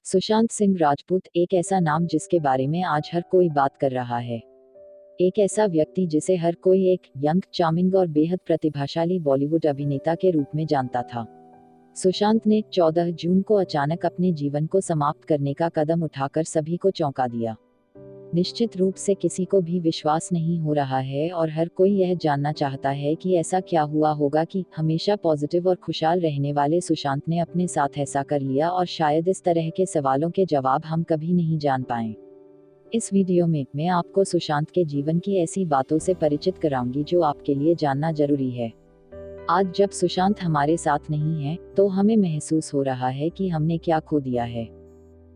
सुशांत सिंह राजपूत एक ऐसा नाम जिसके बारे में आज हर कोई बात कर रहा है। एक ऐसा व्यक्ति जिसे हर कोई एक यंग, चार्मिंग और बेहद प्रतिभाशाली बॉलीवुड अभिनेता के रूप में जानता था। सुशांत ने 14 जून को अचानक अपने जीवन को समाप्त करने का कदम उठाकर सभी को चौंका दिया। निश्चित रूप से किसी को भी विश्वास नहीं हो रहा है और हर कोई यह जानना चाहता है कि ऐसा क्या हुआ होगा कि हमेशा पॉजिटिव और खुशहाल रहने वाले सुशांत ने अपने साथ ऐसा कर लिया, और शायद इस तरह के सवालों के जवाब हम कभी नहीं जान पाएं। इस वीडियो में मैं आपको सुशांत के जीवन की ऐसी बातों से परिचित कराऊंगी जो आपके लिए जानना जरूरी है। आज जब सुशांत हमारे साथ नहीं है तो हमें महसूस हो रहा है कि हमने क्या खो दिया है।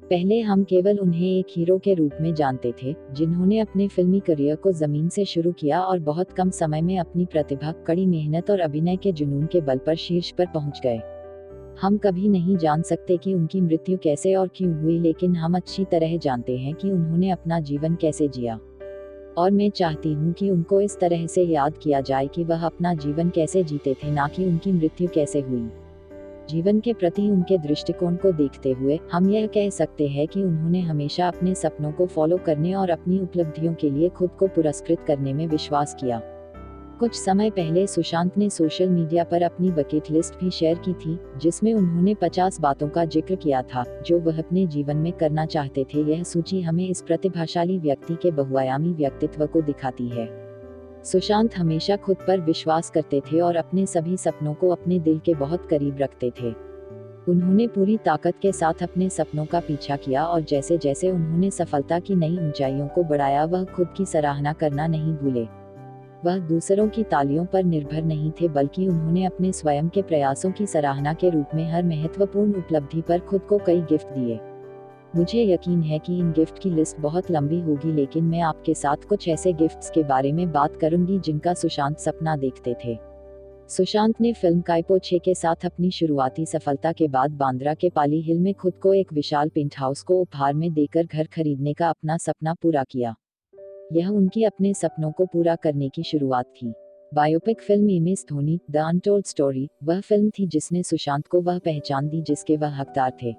पहले हम केवल उन्हें एक हीरो के रूप में जानते थे, जिन्होंने अपने फिल्मी करियर को जमीन से शुरू किया और बहुत कम समय में अपनी प्रतिभा, कड़ी मेहनत और अभिनय के जुनून के बल पर शीर्ष पर पहुंच गए। हम कभी नहीं जान सकते कि उनकी मृत्यु कैसे और क्यों हुई, लेकिन हम अच्छी तरह जानते हैं कि उन्होंने अपना जीवन कैसे जिया। और मैं चाहती हूँ कि उनको इस तरह से याद किया जाए कि वह अपना जीवन कैसे जीते थे, ना कि उनकी मृत्यु कैसे हुई। जीवन के प्रति उनके दृष्टिकोण को देखते हुए हम यह कह सकते हैं कि उन्होंने हमेशा अपने सपनों को फॉलो करने और अपनी उपलब्धियों के लिए खुद को पुरस्कृत करने में विश्वास किया। कुछ समय पहले सुशांत ने सोशल मीडिया पर अपनी बकेट लिस्ट भी शेयर की थी, जिसमें उन्होंने 50 बातों का जिक्र किया था जो वह अपने जीवन में करना चाहते थे। यह सूची हमें इस प्रतिभाशाली व्यक्ति के बहुआयामी व्यक्तित्व को दिखाती है। सुशांत हमेशा खुद पर विश्वास करते थे और अपने सभी सपनों को अपने दिल के बहुत करीब रखते थे। उन्होंने पूरी ताकत के साथ अपने सपनों का पीछा किया और जैसे जैसे उन्होंने सफलता की नई ऊंचाइयों को बढ़ाया, वह खुद की सराहना करना नहीं भूले। वह दूसरों की तालियों पर निर्भर नहीं थे, बल्कि उन्होंने अपने स्वयं के प्रयासों की सराहना के रूप में हर महत्वपूर्ण उपलब्धि पर खुद को कई गिफ्ट दिए। मुझे यकीन है कि इन गिफ्ट की लिस्ट बहुत लंबी होगी, लेकिन मैं आपके साथ कुछ ऐसे गिफ्ट्स के बारे में बात करूंगी जिनका सुशांत सपना देखते थे। सुशांत ने फिल्म काइपो 6 के साथ अपनी शुरुआती सफलता के बाद बांद्रा के पाली हिल में खुद को एक विशाल पेंट हाउस को उपहार में देकर घर खरीदने का अपना सपना पूरा किया। यह उनकी अपने सपनों को पूरा करने की शुरुआत थी। Biopic film MS Dhoni the untold story वह फिल्म थी जिसने सुशांत को वह पहचान दी जिसके वह हकदार थे।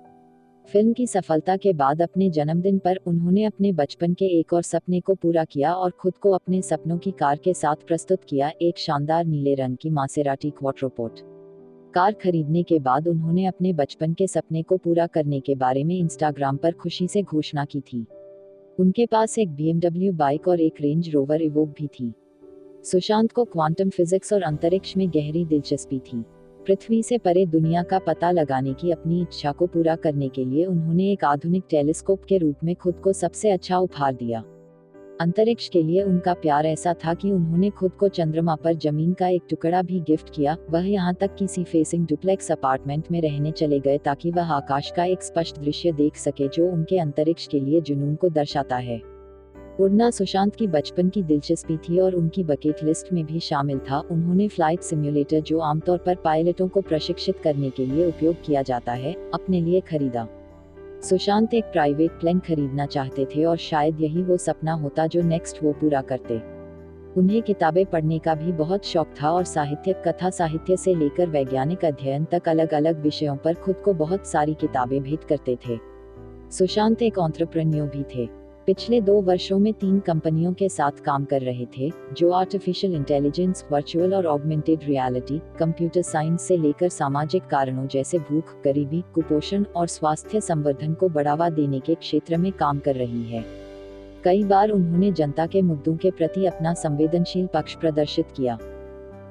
फिल्म की सफलता के बाद अपने जन्मदिन पर उन्होंने अपने बचपन के एक और सपने को पूरा किया और खुद को अपने सपनों की कार के साथ प्रस्तुत किया, एक शानदार नीले रंग की मासेराटी क्वाट्रोपोर्ट कार खरीदने के बाद उन्होंने अपने बचपन के सपने को पूरा करने के बारे में इंस्टाग्राम पर खुशी से घोषणा की थी। उनके पास एक BMW बाइक और एक रेंज रोवर इवोक भी थी। सुशांत को क्वांटम फिजिक्स और अंतरिक्ष में गहरी दिलचस्पी थी। पृथ्वी से परे दुनिया का पता लगाने की अपनी इच्छा को पूरा करने के लिए उन्होंने एक आधुनिक टेलीस्कोप के रूप में खुद को सबसे अच्छा उपहार दिया। अंतरिक्ष के लिए उनका प्यार ऐसा था कि उन्होंने खुद को चंद्रमा पर जमीन का एक टुकड़ा भी गिफ्ट किया। वह यहाँ तक कि सी फेसिंग डुप्लेक्स अपार्टमेंट में रहने चले गए ताकि वह आकाश का एक स्पष्ट दृश्य देख सके जो उनके अंतरिक्ष के लिए जुनून को दर्शाता है। उड़ना सुशांत की बचपन की दिलचस्पी थी और उनकी बकेट लिस्ट में भी शामिल था। उन्होंने फ्लाइट सिम्युलेटर, जो आमतौर पर पायलटों को प्रशिक्षित करने के लिए उपयोग किया जाता है, अपने लिए खरीदा। सुशांत एक प्राइवेट प्लेन खरीदना चाहते थे और शायद यही वो सपना होता जो नेक्स्ट वो पूरा करते। उन्हें किताबें पढ़ने का भी बहुत शौक था और साहित्य, कथा साहित्य से लेकर वैज्ञानिक अध्ययन तक अलग अलग विषयों पर खुद को बहुत सारी किताबें भेंट करते थे। सुशांत एक एंटरप्रेन्योर भी थे। पिछले 2 वर्षों में 3 कंपनियों के साथ काम कर रहे थे, जो आर्टिफिशियल इंटेलिजेंस, वर्चुअल और ऑगमेंटेड रियलिटी, कंप्यूटर साइंस से लेकर सामाजिक कारणों जैसे भूख, गरीबी, कुपोषण और स्वास्थ्य संवर्धन को बढ़ावा देने के क्षेत्र में काम कर रही है। कई बार उन्होंने जनता के मुद्दों के प्रति अपना संवेदनशील पक्ष प्रदर्शित किया।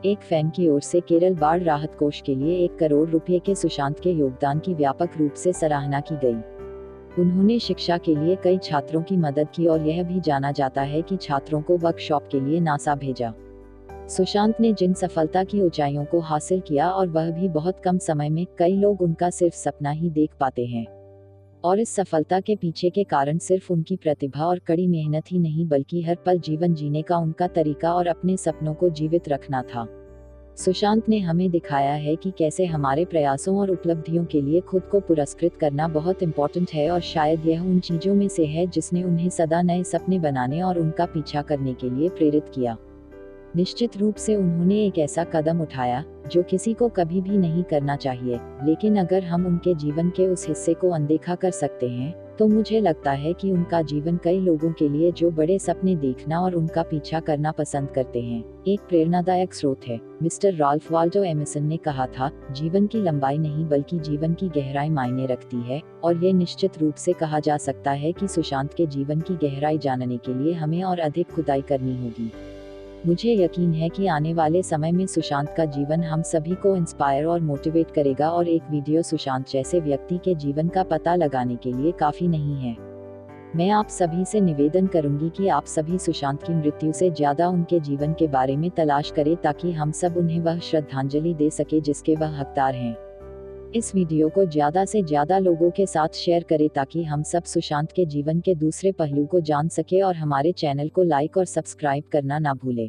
एक फैन की ओर से केरल बाढ़ राहत कोष के लिए 1 करोड़ रुपए के सुशांत के योगदान की व्यापक रूप से सराहना की गई। उन्होंने शिक्षा के लिए कई छात्रों की मदद की और यह भी जाना जाता है कि छात्रों को वर्कशॉप के लिए नासा भेजा। सुशांत ने जिन सफलता की ऊंचाइयों को हासिल किया, और वह भी बहुत कम समय में, कई लोग उनका सिर्फ सपना ही देख पाते हैं। और इस सफलता के पीछे के कारण सिर्फ उनकी प्रतिभा और कड़ी मेहनत ही नहीं, बल्कि हर पल जीवन जीने का उनका तरीका और अपने सपनों को जीवित रखना था। सुशांत ने हमें दिखाया है कि कैसे हमारे प्रयासों और उपलब्धियों के लिए खुद को पुरस्कृत करना बहुत इम्पोर्टेंट है, और शायद यह उन चीजों में से है जिसने उन्हें सदा नए सपने बनाने और उनका पीछा करने के लिए प्रेरित किया। निश्चित रूप से उन्होंने एक ऐसा कदम उठाया जो किसी को कभी भी नहीं करना चाहिए, लेकिन अगर हम उनके जीवन के उस हिस्से को अनदेखा कर सकते हैं तो मुझे लगता है कि उनका जीवन कई लोगों के लिए जो बड़े सपने देखना और उनका पीछा करना पसंद करते हैं, एक प्रेरणादायक स्रोत है। मिस्टर राल्फ वाल्डो एमर्सन ने कहा था, जीवन की लंबाई नहीं बल्कि जीवन की गहराई मायने रखती है, और ये निश्चित रूप से कहा जा सकता है कि सुशांत के जीवन की गहराई जानने के लिए हमें और अधिक खुदाई करनी होगी। मुझे यकीन है कि आने वाले समय में सुशांत का जीवन हम सभी को इंस्पायर और मोटिवेट करेगा, और एक वीडियो सुशांत जैसे व्यक्ति के जीवन का पता लगाने के लिए काफी नहीं है। मैं आप सभी से निवेदन करूंगी कि आप सभी सुशांत की मृत्यु से ज्यादा उनके जीवन के बारे में तलाश करें ताकि हम सब उन्हें वह श्रद्धांजलि दे सके जिसके वह हकदार हैं। इस वीडियो को ज्यादा से ज्यादा लोगों के साथ शेयर करें ताकि हम सब सुशांत के जीवन के दूसरे पहलू को जान सके, और हमारे चैनल को लाइक और सब्सक्राइब करना ना भूलें।